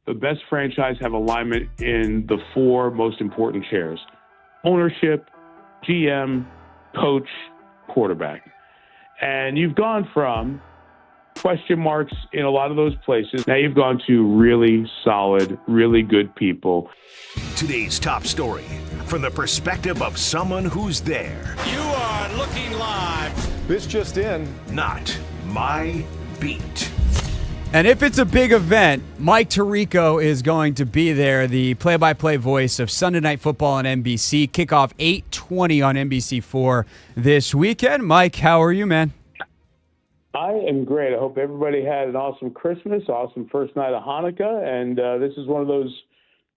the best franchise have alignment in the four most important chairs: ownership, GM, coach, quarterback. And you've gone from question marks in a lot of those places. Now you've gone to really solid, really good people. Today's top story from the perspective of someone who's there. You are looking live. This just in. Not my beat. And if it's a big event, Mike Tirico is going to be there, the play-by-play voice of Sunday Night Football on NBC. Kickoff 8:20 on NBC4 this weekend. Mike, how are you, man? I am great. I hope everybody had an awesome Christmas, awesome first night of Hanukkah, and this is one of those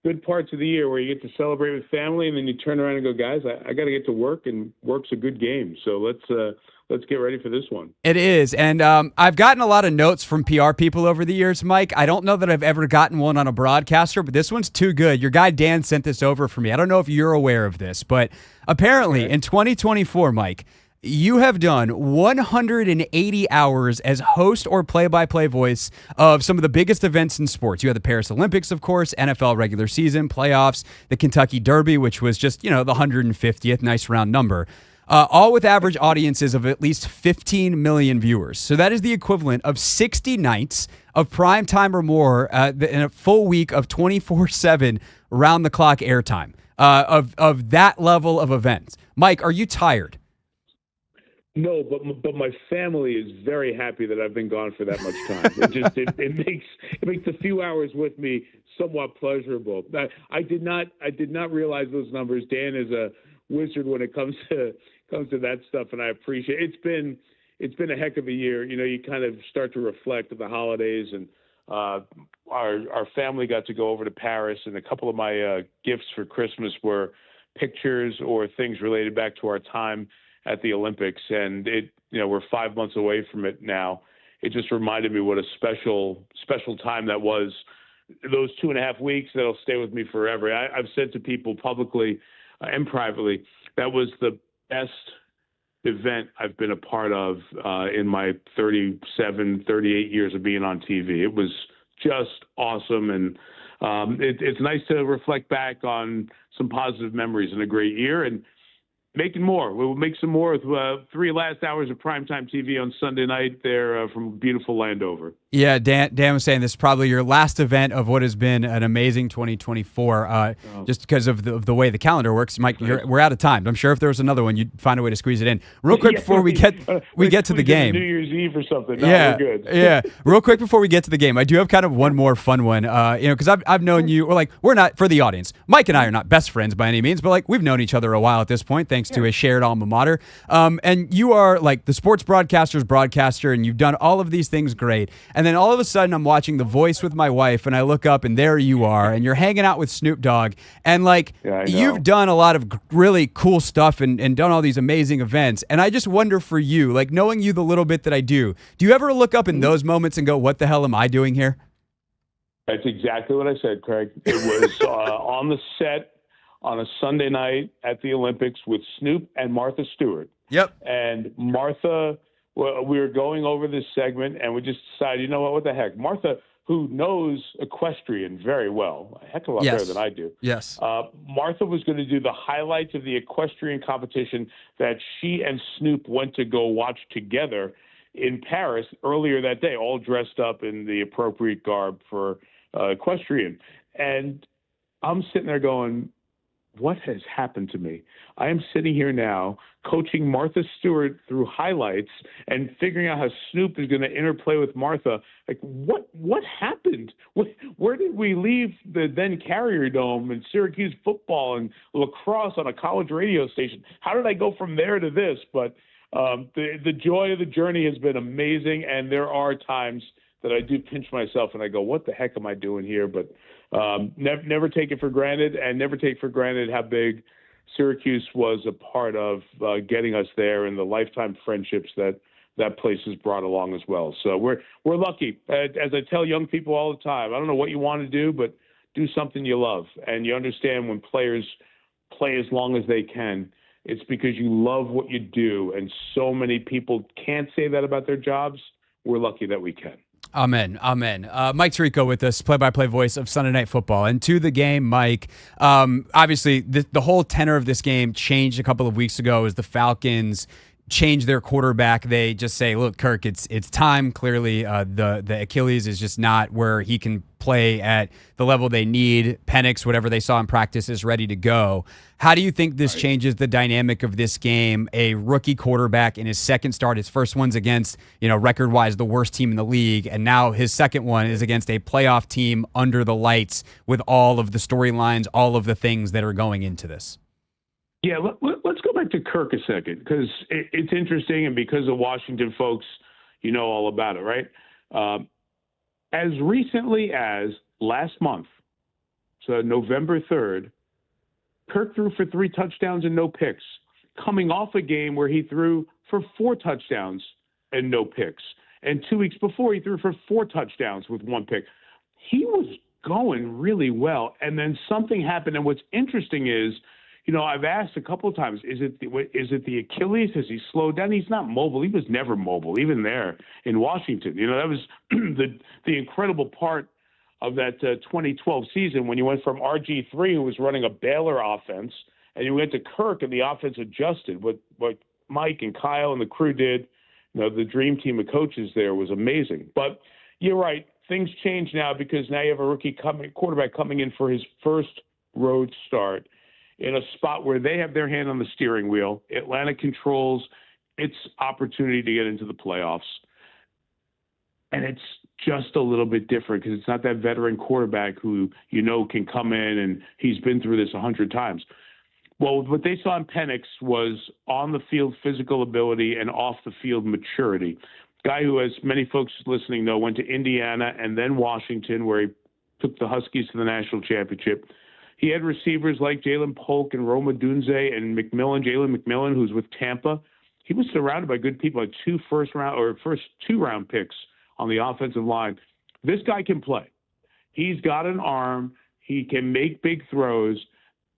good parts of the year where you get to celebrate with family, and then you turn around and go, guys, I got to get to work, and work's a good game. So let's get ready for this one. It is, and I've gotten a lot of notes from PR people over the years, Mike. I don't know that I've ever gotten one on a broadcaster, but this one's too good. Your guy Dan sent this over for me. I don't know if you're aware of this, but apparently in 2024, Mike, you have done 180 hours as host or play-by-play voice of some of the biggest events in sports. You had the Paris Olympics, of course, NFL regular season, playoffs, the Kentucky Derby, which was just, the 150th, nice round number. All with average audiences of at least 15 million viewers. So that is the equivalent of 60 nights of prime time or more in a full week of 24/7 round-the-clock airtime of that level of events. Mike, are you tired? No, but my family is very happy that I've been gone for that much time. It makes a few hours with me somewhat pleasurable. I did not realize those numbers. Dan is a wizard when it comes to that stuff, and I appreciate it. It's been a heck of a year. You kind of start to reflect at the holidays, and our family got to go over to Paris, and a couple of my gifts for Christmas were pictures or things related back to our time at the Olympics, and we're 5 months away from it now. It just reminded me what a special time that was. Those 2.5 weeks that'll stay with me forever. I've said to people publicly and privately, that was the best event I've been a part of in my 37, 38 years of being on TV. It was just awesome, and it's nice to reflect back on some positive memories and a great year, and making more. We'll make some more with 3 last hours of primetime TV on Sunday night there from beautiful Landover. Yeah, Dan was saying this is probably your last event of what has been an amazing 2024, just because of the way the calendar works. Mike, we're out of time. I'm sure if there was another one, you'd find a way to squeeze it in. Real quick before we get to the game. New Year's Eve or something. No, yeah, we're good. Yeah. Real quick before we get to the game, I do have kind of one more fun one. Because I've known you, we're not, for the audience, Mike and I are not best friends by any means, but we've known each other a while at this point, thanks to a shared alma mater. And you are the sports broadcaster's broadcaster, and you've done all of these things great. And then all of a sudden, I'm watching The Voice with my wife, and I look up, and there you are, and you're hanging out with Snoop Dogg. And you've done a lot of really cool stuff and done all these amazing events. And I just wonder for you, knowing you the little bit that I do you ever look up in those moments and go, what the hell am I doing here? That's exactly what I said, Craig. It was on the set on a Sunday night at the Olympics with Snoop and Martha Stewart. Yep. And Martha, we were going over this segment, and we just decided, what the heck? Martha, who knows equestrian very well, a heck of a lot better than I do. Yes. Martha was going to do the highlights of the equestrian competition that she and Snoop went to go watch together in Paris earlier that day, all dressed up in the appropriate garb for equestrian. And I'm sitting there going, what has happened to me? I am sitting here now coaching Martha Stewart through highlights and figuring out how Snoop is going to interplay with Martha. What happened? Where did we leave the then Carrier Dome and Syracuse football and lacrosse on a college radio station? How did I go from there to this? But the joy of the journey has been amazing, and there are times that I do pinch myself and I go, what the heck am I doing here? But never take it for granted, and never take for granted how big Syracuse was a part of getting us there, and the lifetime friendships that place has brought along as well. So we're lucky. As I tell young people all the time, I don't know what you want to do, but do something you love. And you understand when players play as long as they can, it's because you love what you do. And so many people can't say that about their jobs. We're lucky that we can. Amen. Amen. Mike Tirico with us, play-by-play voice of Sunday Night Football. And to the game, Mike, obviously the whole tenor of this game changed a couple of weeks ago as the Falcons change their quarterback. They just say, look, Kirk, it's time. Clearly, the Achilles is just not where he can play at the level they need. Penix, whatever they saw in practice, is ready to go. How do you think this changes the dynamic of this game? A rookie quarterback in his second start, his first one's against, record-wise, the worst team in the league, and now his second one is against a playoff team under the lights with all of the storylines, all of the things that are going into this. Yeah, let's go back to Kirk a second, because it's interesting, and because of Washington folks, you know all about it, right? As recently as last month, so November 3rd, Kirk threw for 3 touchdowns and no picks, coming off a game where he threw for 4 touchdowns and no picks. And 2 weeks before, he threw for 4 touchdowns with 1 pick. He was going really well, and then something happened. And what's interesting is, I've asked a couple of times, is it the Achilles? Has he slowed down? He's not mobile. He was never mobile, even there in Washington. That was the incredible part of that 2012 season when you went from RG3, who was running a Baylor offense, and you went to Kirk, and the offense adjusted. What Mike and Kyle and the crew did, the dream team of coaches there was amazing. But you're right. Things change now because now you have a rookie quarterback coming in for his first road start in a spot where they have their hand on the steering wheel. Atlanta controls its opportunity to get into the playoffs. And it's just a little bit different because it's not that veteran quarterback who, can come in and he's been through this 100 times. Well, what they saw in Penix was on the field physical ability and off the field maturity. Guy who, as many folks listening know, went to Indiana and then Washington, where he took the Huskies to the national championship. He had receivers like Jalen Polk and Rome Odunze and Jalen McMillan, who's with Tampa. He was surrounded by good people, like 2 first 2-round picks on the offensive line. This guy can play. He's got an arm. He can make big throws.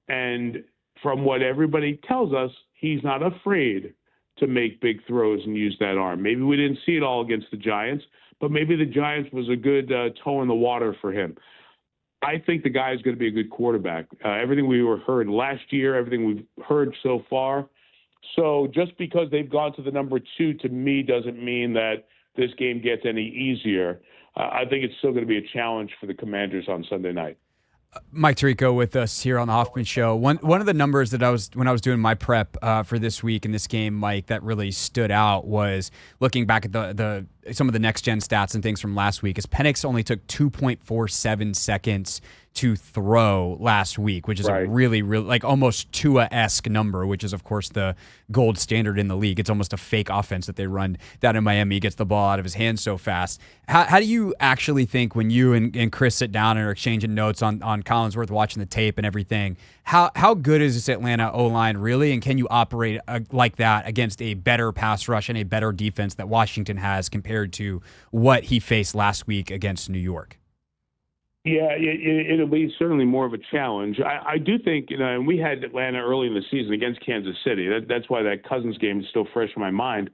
And from what everybody tells us, he's not afraid to make big throws and use that arm. Maybe we didn't see it all against the Giants, but maybe the Giants was a good toe in the water for him. I think the guy is going to be a good quarterback. Everything we heard last year, everything we've heard so far. So just because they've gone to the number 2, to me, doesn't mean that this game gets any easier. I think it's still going to be a challenge for the Commanders on Sunday night. Mike Tirico with us here on the Hoffman Show. One of the numbers that when I was doing my prep for this week in this game, Mike, that really stood out was looking back at some of the next gen stats and things from last week. Is Penix only took 2.47 seconds to throw last week, which is a really, really like almost Tua-esque number, which is of course the gold standard in the league. It's almost a fake offense that they run down in Miami. He gets the ball out of his hands so fast. How do you actually think when you and Chris sit down and are exchanging notes on Collinsworth, watching the tape and everything, how good is this Atlanta O-line really, and can you operate like that against a better pass rush and a better defense that Washington has compared to what he faced last week against New York? Yeah, it'll be certainly more of a challenge. I do think, and we had Atlanta early in the season against Kansas City. That's why that Cousins game is still fresh in my mind.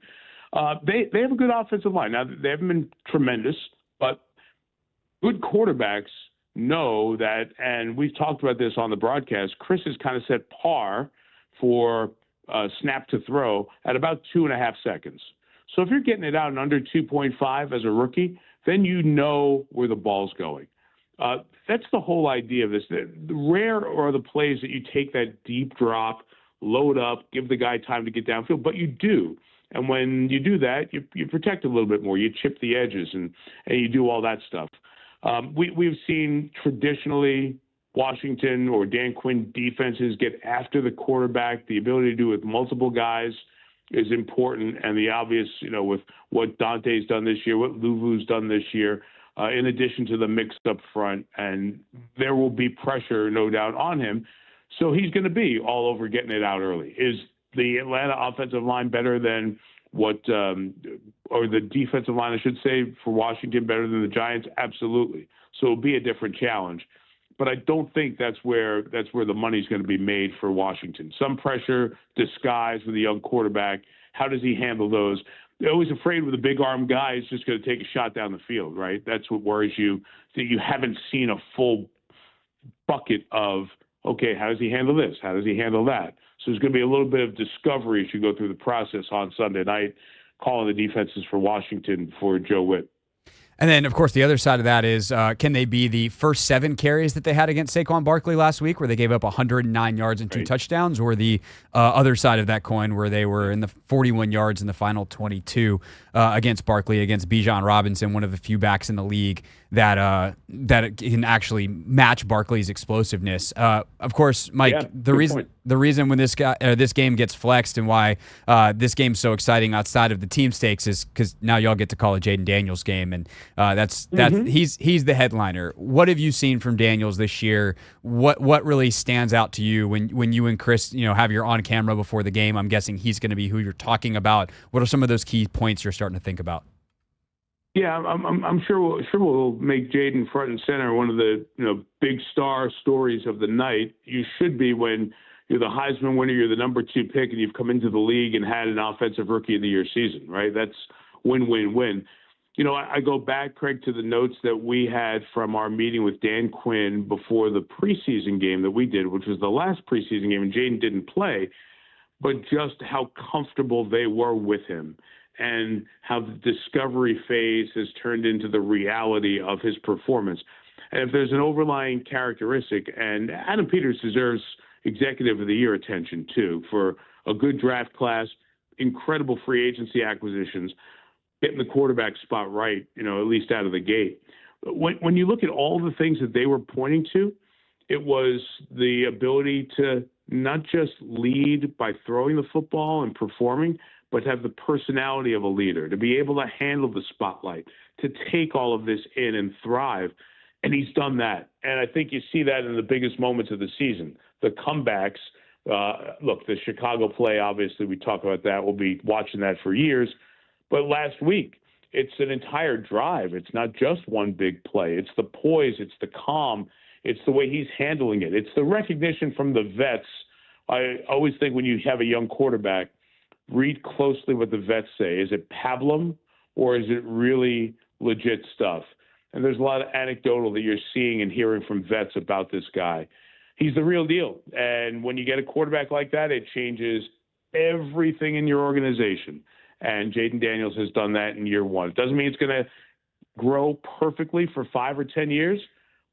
They have a good offensive line. Now, they haven't been tremendous, but good quarterbacks know that, and we've talked about this on the broadcast, Chris has kind of set par for snap to throw at about 2.5 seconds. So if you're getting it out in under 2.5 as a rookie, then you know where the ball's going. That's the whole idea of this. Rare are the plays that you take that deep drop, load up, give the guy time to get downfield, but you do. And when you do that, you protect a little bit more. You chip the edges and you do all that stuff. We've seen traditionally Washington or Dan Quinn defenses get after the quarterback. The ability to do it with multiple guys is important. And the obvious, with what Dante's done this year, what Luvu's done this year, in addition to the mix up front. And there will be pressure, no doubt, on him. So he's going to be all over getting it out early. Is the Atlanta offensive line better than or the defensive line, I should say, for Washington better than the Giants? Absolutely. So it'll be a different challenge. But I don't think that's where the money's going to be made for Washington. Some pressure disguised with a young quarterback. How does he handle those? They're always afraid with a big arm guy is just going to take a shot down the field, right? That's what worries you, that you haven't seen a full bucket of, okay, how does he handle this? How does he handle that? So there's going to be a little bit of discovery as you go through the process on Sunday night, calling the defenses for Washington for Joe Witt. And then, of course, the other side of that is, can they be the first 7 carries that they had against Saquon Barkley last week, where they gave up 109 yards and 2 touchdowns, or the other side of that coin, where they were in the 41 yards in the final 22 against Barkley, against Bijan Robinson, one of the few backs in the league that can actually match Barkley's explosiveness. Of course, Mike, the reason when this game gets flexed and why this game's so exciting outside of the team stakes is because now y'all get to call a Jayden Daniels game, and he's the headliner. What have you seen from Daniels this year? What really stands out to you when you and Chris have your on camera before the game? I'm guessing he's going to be who you're talking about. What are some of those key points you're starting to think about? Yeah, I'm sure we'll make Jayden front and center, one of the big star stories of the night. You should be when you're the Heisman winner, you're the number 2 pick, and you've come into the league and had an offensive rookie of the year season, right? That's win-win-win. I go back, Craig, to the notes that we had from our meeting with Dan Quinn before the preseason game that we did, which was the last preseason game, and Jayden didn't play, but just how comfortable they were with him, and how the discovery phase has turned into the reality of his performance. And if there's an overlying characteristic, and Adam Peters deserves Executive of the Year attention too, for a good draft class, incredible free agency acquisitions, getting the quarterback spot right, at least out of the gate. When you look at all the things that they were pointing to, it was the ability to not just lead by throwing the football and performing, but to have the personality of a leader, to be able to handle the spotlight, to take all of this in and thrive. And he's done that. And I think you see that in the biggest moments of the season. The comebacks, look, the Chicago play, obviously, we talk about that. We'll be watching that for years. But last week, it's an entire drive. It's not just one big play. It's the poise. It's the calm. It's the way he's handling it. It's the recognition from the vets. I always think when you have a young quarterback, read closely what the vets say. Is it pablum or is it really legit stuff? And there's a lot of anecdotal that you're seeing and hearing from vets about this guy. He's the real deal. And when you get a quarterback like that, it changes everything in your organization. And Jayden Daniels has done that in year 1. It doesn't mean it's going to grow perfectly for 5 or 10 years,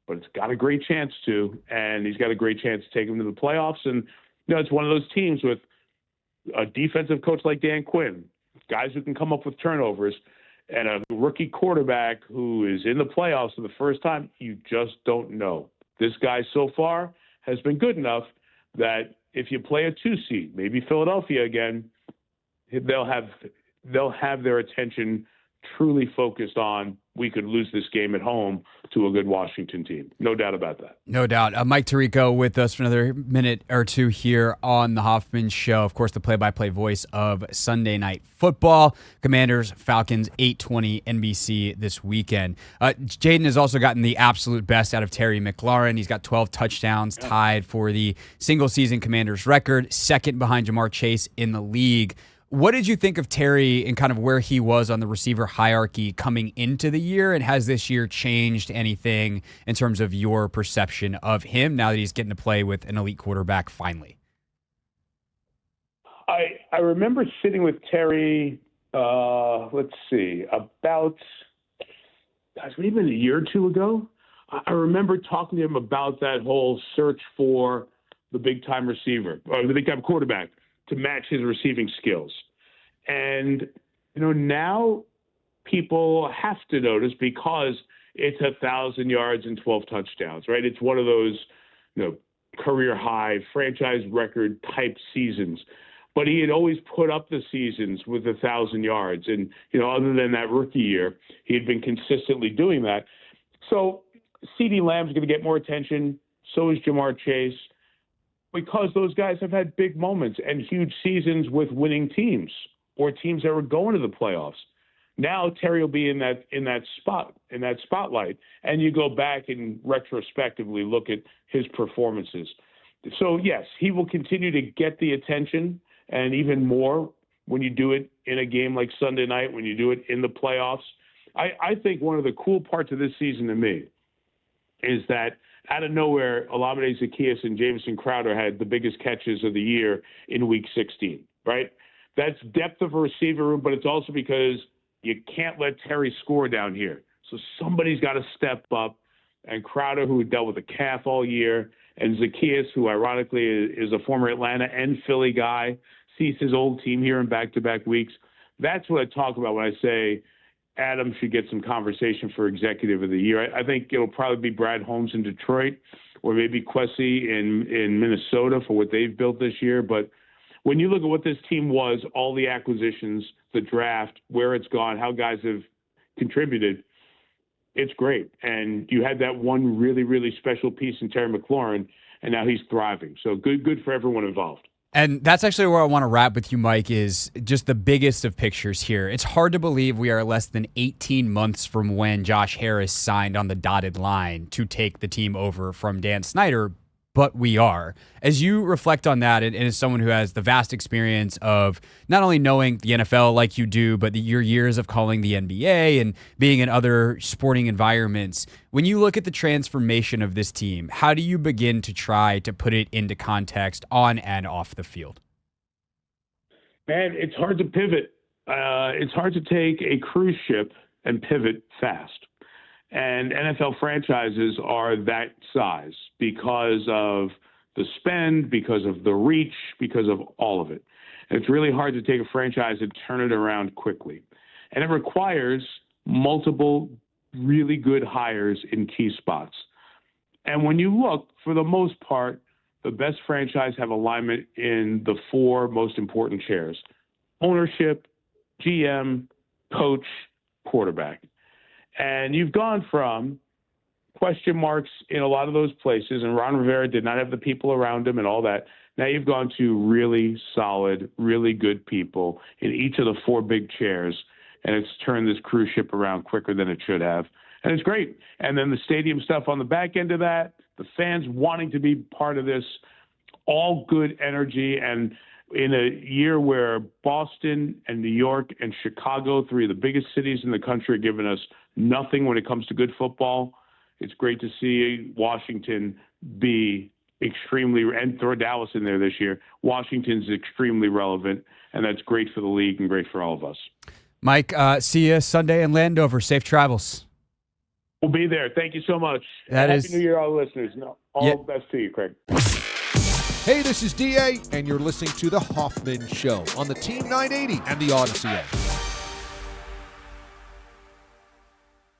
but it's got a great chance to. And he's got a great chance to take him to the playoffs. And, it's one of those teams with a defensive coach like Dan Quinn, guys who can come up with turnovers, and a rookie quarterback who is in the playoffs for the first time. You just don't know. This guy so far has been good enough that if you play a 2 seed, maybe Philadelphia again, they'll have their attention truly focused on, we could lose this game at home to a good Washington team. No doubt about that. No doubt. Mike Tirico with us for another minute or two here on the Hoffman Show. Of course, the play-by-play voice of Sunday Night Football. Commanders, Falcons, 8:20 NBC this weekend. Jayden has also gotten the absolute best out of Terry McLaurin. He's got 12 touchdowns, tied for the single-season Commanders record, second behind Jamar Chase in the league. What did you think of Terry and kind of where he was on the receiver hierarchy coming into the year? And has this year changed anything in terms of your perception of him now that he's getting to play with an elite quarterback finally? I remember sitting with Terry, about, maybe a year or 2 ago. I remember talking to him about that whole search for the big-time receiver, or the big-time quarterback, to match his receiving skills. And, now people have to notice because it's 1,000 yards and 12 touchdowns, right? It's one of those, career high, franchise record type seasons. But he had always put up the seasons with 1,000 yards. And, other than that rookie year, he had been consistently doing that. So CeeDee Lamb's going to get more attention. So is Jamar Chase, because those guys have had big moments and huge seasons with winning teams or teams that were going to the playoffs. Now Terry will be in that spotlight, and you go back and retrospectively look at his performances. So yes, he will continue to get the attention and even more when you do it in a game like Sunday night, when you do it in the playoffs. I think one of the cool parts of this season to me is that out of nowhere, Olamide Zaccheaus and Jamison Crowder had the biggest catches of the year in Week 16, right? That's depth of a receiver room, but it's also because you can't let Terry score down here. So somebody's got to step up. And Crowder, who dealt with a calf all year, and Zaccheaus, who ironically is a former Atlanta and Philly guy, sees his old team here in back-to-back weeks. That's what I talk about when I say Adam should get some conversation for Executive of the Year. I think it'll probably be Brad Holmes in Detroit or maybe Kwesi in Minnesota for what they've built this year. But when you look at what this team was, all the acquisitions, the draft, where it's gone, how guys have contributed, it's great. And you had that one really, really special piece in Terry McLaurin, and now he's thriving. So good for everyone involved. And that's actually where I want to wrap with you, Mike, is just the biggest of pictures here. It's hard to believe we are less than 18 months from when Josh Harris signed on the dotted line to take the team over from Dan Snyder, but we are. As you reflect on that, and as someone who has the vast experience of not only knowing the NFL like you do, but your years of calling the NBA and being in other sporting environments, when you look at the transformation of this team, how do you begin to try to put it into context on and off the field? Man, it's hard to pivot. It's hard to take a cruise ship and pivot fast. And NFL franchises are that size because of the spend, because of the reach, because of all of it. And it's really hard to take a franchise and turn it around quickly. And it requires multiple really good hires in key spots. And when you look, for the most part, the best franchise have alignment in the four most important chairs: ownership, GM, coach, quarterback. And you've gone from question marks in a lot of those places, and Ron Rivera did not have the people around him and all that. Now you've gone to really solid, really good people in each of the four big chairs, and it's turned this cruise ship around quicker than it should have. And it's great. And then the stadium stuff on the back end of that, the fans wanting to be part of this, all good energy. And in a year where Boston and New York and Chicago, three of the biggest cities in the country, are giving us nothing when it comes to good football, it's great to see Washington be extremely, and throw Dallas in there this year. Washington's extremely relevant, and that's great for the league and great for all of us. Mike, see you Sunday in Landover. Safe travels. We'll be there. Thank you so much. Happy New Year, all the listeners. All the best to you, Craig. Hey, this is DA, and you're listening to The Hoffman Show on the Team 980 and the Audacy App.